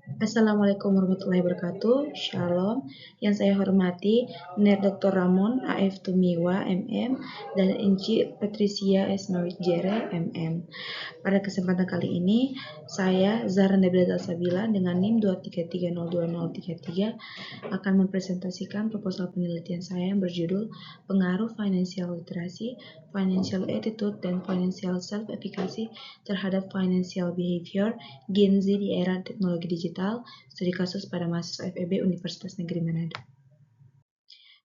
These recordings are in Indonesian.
Assalamualaikum warahmatullahi wabarakatuh. Shalom. Yang saya hormati, Ner Dr. Ramon A.F. Tumiwa, MM, dan Inci Patricia S. Mawijere, MM. Pada kesempatan kali ini, saya Zahra Nabila Sabila dengan NIM 233020033 akan mempresentasikan proposal penelitian saya yang berjudul Pengaruh Financial Literacy, Financial Attitude, dan Financial Self-Efficacy terhadap Financial Behavior Gen Z di era teknologi digital, studi kasus pada mahasiswa FEB Universitas Negeri Manado.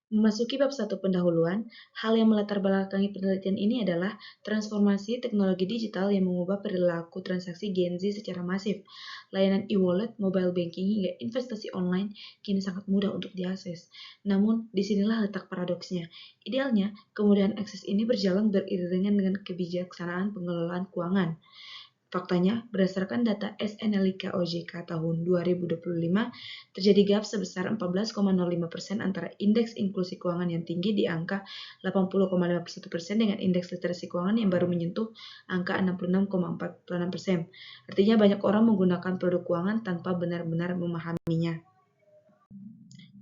Memasuki bab 1 pendahuluan, hal yang melatar belakangi penelitian ini adalah transformasi teknologi digital yang mengubah perilaku transaksi Gen Z secara masif. Layanan e-wallet, mobile banking, hingga investasi online kini sangat mudah untuk diakses. Namun, disinilah letak paradoksnya. Idealnya, kemudahan akses ini berjalan beriringan dengan kebijaksanaan pengelolaan keuangan. Faktanya, berdasarkan data SNLIK OJK tahun 2025, terjadi gap sebesar 14,05% antara indeks inklusi keuangan yang tinggi di angka 80,51% dengan indeks literasi keuangan yang baru menyentuh angka 66,46%. Artinya banyak orang menggunakan produk keuangan tanpa benar-benar memahaminya.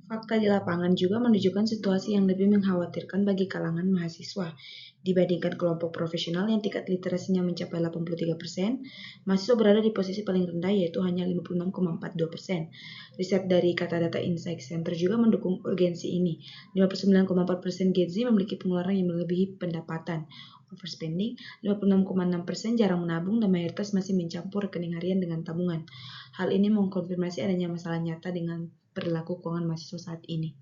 Fakta di lapangan juga menunjukkan situasi yang lebih mengkhawatirkan bagi kalangan mahasiswa. Dibandingkan kelompok profesional yang tingkat literasinya mencapai 83%, mahasiswa berada di posisi paling rendah yaitu hanya 56,42%. Riset dari Kata Data Insight Center juga mendukung urgensi ini. 59,4% Gen Z memiliki pengeluaran yang melebihi pendapatan. Overspending, 56,6% jarang menabung dan mayoritas masih mencampur rekening harian dengan tabungan. Hal ini mengkonfirmasi adanya masalah nyata dengan perilaku keuangan mahasiswa saat ini.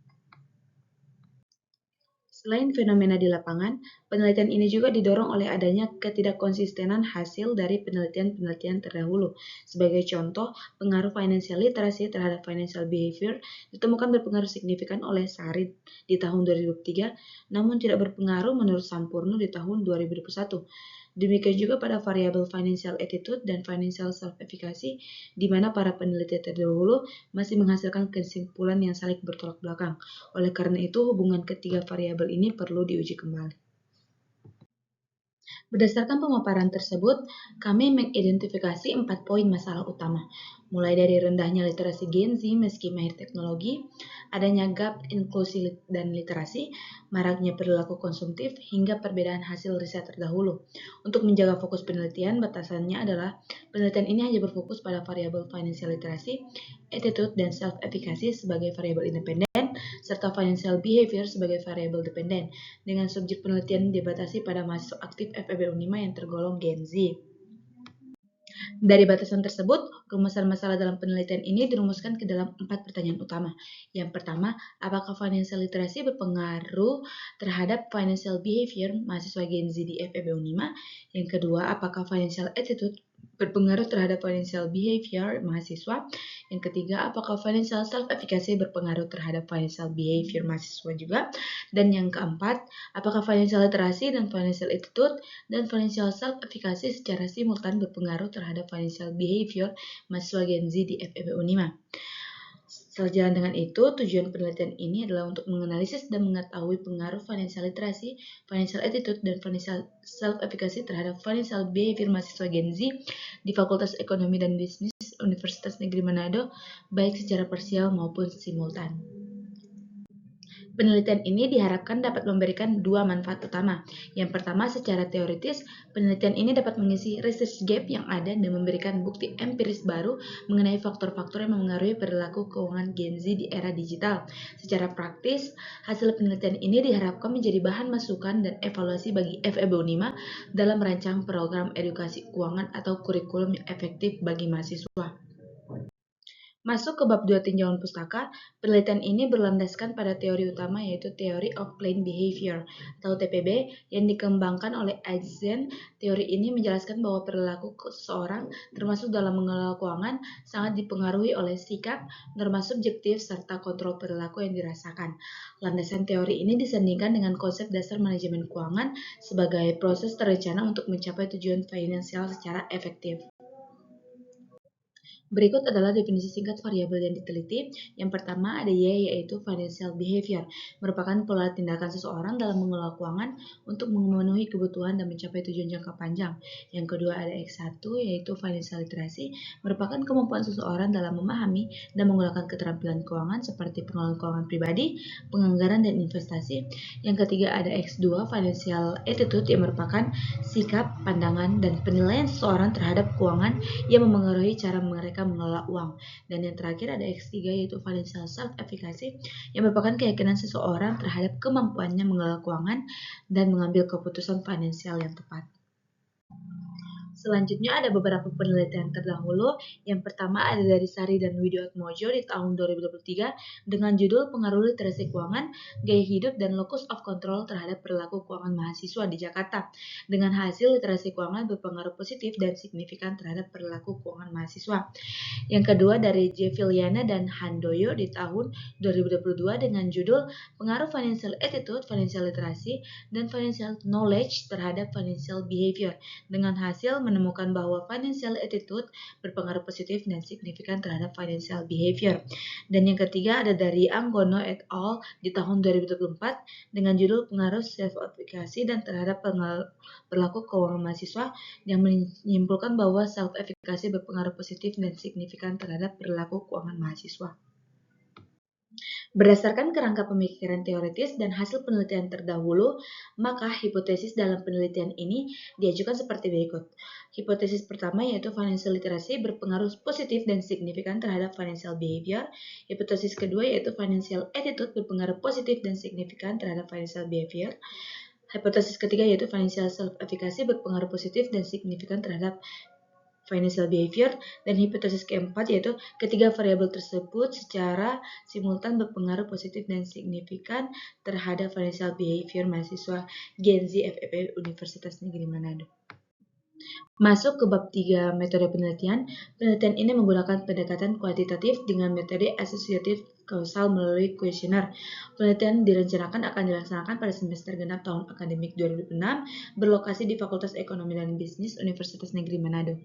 Selain fenomena di lapangan, penelitian ini juga didorong oleh adanya ketidakkonsistenan hasil dari penelitian-penelitian terdahulu. Sebagai contoh, pengaruh financial literacy terhadap financial behavior ditemukan berpengaruh signifikan oleh Sarid di tahun 2003, namun tidak berpengaruh menurut Sampurno di tahun 2021. Demikian juga pada variabel financial attitude dan financial self-efficacy, di mana para peneliti terdahulu masih menghasilkan kesimpulan yang saling bertolak belakang. Oleh karena itu, hubungan ketiga variabel ini perlu diuji kembali. Berdasarkan pemaparan tersebut, kami mengidentifikasi 4 poin masalah utama, mulai dari rendahnya literasi Gen Z meski mahir teknologi, adanya gap inklusi dan literasi, maraknya perilaku konsumtif, hingga perbedaan hasil riset terdahulu. Untuk menjaga fokus penelitian, batasannya adalah penelitian ini hanya berfokus pada variabel financial literacy, attitude, dan self-efficacy sebagai variabel independen, serta financial behavior sebagai variabel dependen, dengan subjek penelitian dibatasi pada mahasiswa aktif FEB Unima yang tergolong Gen Z. Dari batasan tersebut, rumusan masalah dalam penelitian ini dirumuskan ke dalam 4 pertanyaan utama. Yang pertama, apakah financial literacy berpengaruh terhadap financial behavior mahasiswa Gen Z di FEB Unima? Yang kedua, apakah financial attitude berpengaruh terhadap financial behavior mahasiswa? Yang ketiga, apakah financial self-efficacy berpengaruh terhadap financial behavior mahasiswa juga? Dan yang keempat, apakah financial literacy dan financial attitude dan financial self-efficacy secara simultan berpengaruh terhadap financial behavior mahasiswa Gen Z di FEB Unima? Sejalan dengan itu, tujuan penelitian ini adalah untuk menganalisis dan mengetahui pengaruh financial literacy, financial attitude, dan financial self-efficacy terhadap financial behavior mahasiswa Gen Z di Fakultas Ekonomi dan Bisnis Universitas Negeri Manado, baik secara parsial maupun simultan. Penelitian ini diharapkan dapat memberikan 2 manfaat utama. Yang pertama, secara teoritis, penelitian ini dapat mengisi research gap yang ada dan memberikan bukti empiris baru mengenai faktor-faktor yang memengaruhi perilaku keuangan Gen Z di era digital. Secara praktis, hasil penelitian ini diharapkan menjadi bahan masukan dan evaluasi bagi FEB Unima dalam merancang program edukasi keuangan atau kurikulum yang efektif bagi mahasiswa. Masuk ke bab 2 tinjauan pustaka, penelitian ini berlandaskan pada teori utama yaitu Theory of Plain Behavior atau TPB yang dikembangkan oleh Eisen. Teori ini menjelaskan bahwa perilaku seseorang termasuk dalam mengelola keuangan sangat dipengaruhi oleh sikap, norma subjektif, serta kontrol perilaku yang dirasakan. Landasan teori ini disandingkan dengan konsep dasar manajemen keuangan sebagai proses terencana untuk mencapai tujuan finansial secara efektif. Berikut adalah definisi singkat variabel yang diteliti. Yang pertama ada Y, yaitu financial behavior, merupakan pola tindakan seseorang dalam mengelola keuangan untuk memenuhi kebutuhan dan mencapai tujuan jangka panjang. Yang kedua ada X1, yaitu financial literacy, merupakan kemampuan seseorang dalam memahami dan menggunakan keterampilan keuangan seperti pengelolaan keuangan pribadi, penganggaran, dan investasi. Yang ketiga ada X2, financial attitude, yang merupakan sikap, pandangan, dan penilaian seseorang terhadap keuangan yang memengaruhi cara mereka mengelola uang. Dan yang terakhir ada X3, yaitu financial self-efficacy, yang merupakan keyakinan seseorang terhadap kemampuannya mengelola keuangan dan mengambil keputusan finansial yang tepat. Selanjutnya ada beberapa penelitian terdahulu. Yang pertama ada dari Sari dan Widiatmojo di tahun 2023 dengan judul Pengaruh Literasi Keuangan, Gaya Hidup, dan Locus of Control terhadap Perilaku Keuangan Mahasiswa di Jakarta. Dengan hasil literasi keuangan berpengaruh positif dan signifikan terhadap perilaku keuangan mahasiswa. Yang kedua dari J. Filiana dan Handoyo di tahun 2022 dengan judul Pengaruh Financial Attitude, Financial Literacy, dan Financial Knowledge terhadap Financial Behavior, dengan hasil menemukan bahwa financial attitude berpengaruh positif dan signifikan terhadap financial behavior. Dan yang ketiga ada dari Anggono et al. Di tahun 2024 dengan judul Pengaruh Self-Efficacy dan terhadap perilaku keuangan mahasiswa, yang menyimpulkan bahwa self-efficacy berpengaruh positif dan signifikan terhadap perilaku keuangan mahasiswa. Berdasarkan kerangka pemikiran teoritis dan hasil penelitian terdahulu, maka hipotesis dalam penelitian ini diajukan seperti berikut. Hipotesis pertama yaitu financial literacy berpengaruh positif dan signifikan terhadap financial behavior. Hipotesis kedua yaitu financial attitude berpengaruh positif dan signifikan terhadap financial behavior. Hipotesis ketiga yaitu financial self-efficacy berpengaruh positif dan signifikan terhadap financial behavior, dan hipotesis keempat yaitu ketiga variabel tersebut secara simultan berpengaruh positif dan signifikan terhadap financial behavior mahasiswa Gen Z FEP Universitas Negeri Manado. Masuk ke bab 3 metode penelitian. Penelitian ini menggunakan pendekatan kuantitatif dengan metode asosiatif kausal melalui kuesioner. Penelitian direncanakan akan dilaksanakan pada semester genap tahun akademik 2006, berlokasi di Fakultas Ekonomi dan Bisnis Universitas Negeri Manado.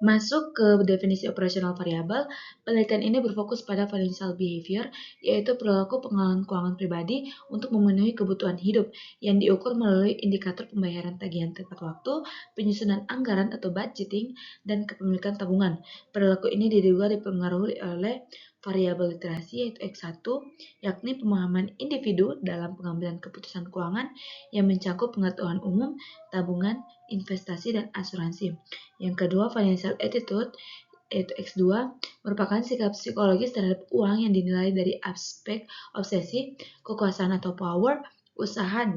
Masuk ke definisi operasional variabel, penelitian ini berfokus pada financial behavior, yaitu perilaku pengelolaan keuangan pribadi untuk memenuhi kebutuhan hidup yang diukur melalui indikator pembayaran tagihan tepat waktu, penyusunan anggaran atau budgeting, dan kepemilikan tabungan. Perilaku ini diduga dipengaruhi oleh variabel literasi yaitu X1, yakni pemahaman individu dalam pengambilan keputusan keuangan yang mencakup pengetahuan umum, tabungan, investasi, dan asuransi. Yang kedua, financial attitude yaitu X2 merupakan sikap psikologis terhadap uang yang dinilai dari aspek obsesi, kekuasaan atau power, usaha,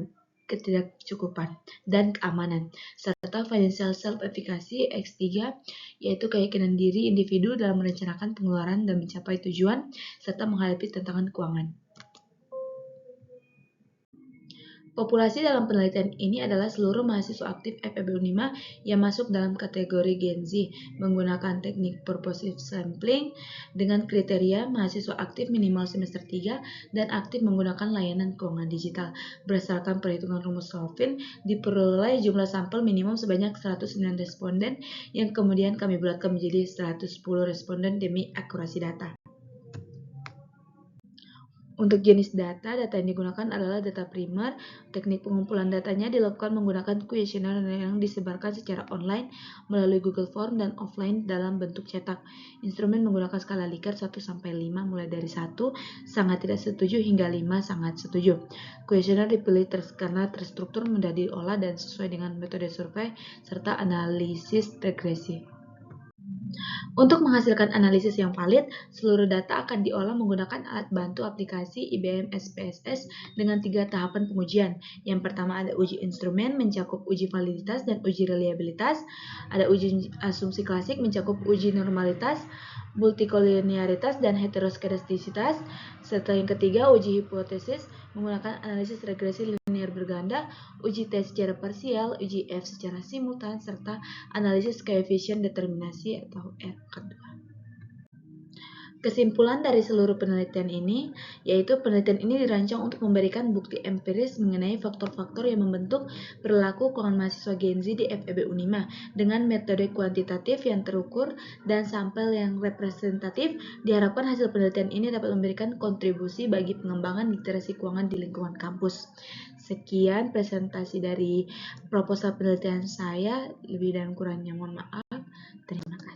ketidakcukupan, dan keamanan. Serta financial self-efficacy X3 yaitu keyakinan diri individu dalam merencanakan pengeluaran dan mencapai tujuan serta menghadapi tantangan keuangan. Populasi dalam penelitian ini adalah seluruh mahasiswa aktif FEB Unima yang masuk dalam kategori Gen Z menggunakan teknik purposive sampling dengan kriteria mahasiswa aktif minimal semester 3 dan aktif menggunakan layanan keuangan digital. Berdasarkan perhitungan rumus Solvin, diperoleh jumlah sampel minimum sebanyak 109 responden yang kemudian kami bulatkan menjadi 110 responden demi akurasi data. Untuk jenis data yang digunakan adalah data primer. Teknik pengumpulan datanya dilakukan menggunakan kuesioner yang disebarkan secara online melalui Google Form dan offline dalam bentuk cetak. Instrumen menggunakan skala Likert 1-5 mulai dari 1 sangat tidak setuju hingga 5 sangat setuju. Kuesioner dipilih karena terstruktur, mudah diolah, dan sesuai dengan metode survei serta analisis regresi. Untuk menghasilkan analisis yang valid, seluruh data akan diolah menggunakan alat bantu aplikasi IBM SPSS dengan 3 tahapan pengujian. Yang pertama ada uji instrumen mencakup uji validitas dan uji reliabilitas. Ada uji asumsi klasik mencakup uji normalitas, multikolinearitas, dan heteroskedastisitas. Serta yang ketiga uji hipotesis menggunakan analisis regresi linear berganda, uji T secara parsial, uji F secara simultan, serta analisis koefisien determinasi atau R kedua. Kesimpulan dari seluruh penelitian ini, yaitu penelitian ini dirancang untuk memberikan bukti empiris mengenai faktor-faktor yang membentuk perilaku kalangan mahasiswa Gen Z di FEB Unima dengan metode kuantitatif yang terukur dan sampel yang representatif. Diharapkan hasil penelitian ini dapat memberikan kontribusi bagi pengembangan literasi keuangan di lingkungan kampus. Sekian presentasi dari proposal penelitian saya, lebih dan kurangnya mohon maaf. Terima kasih.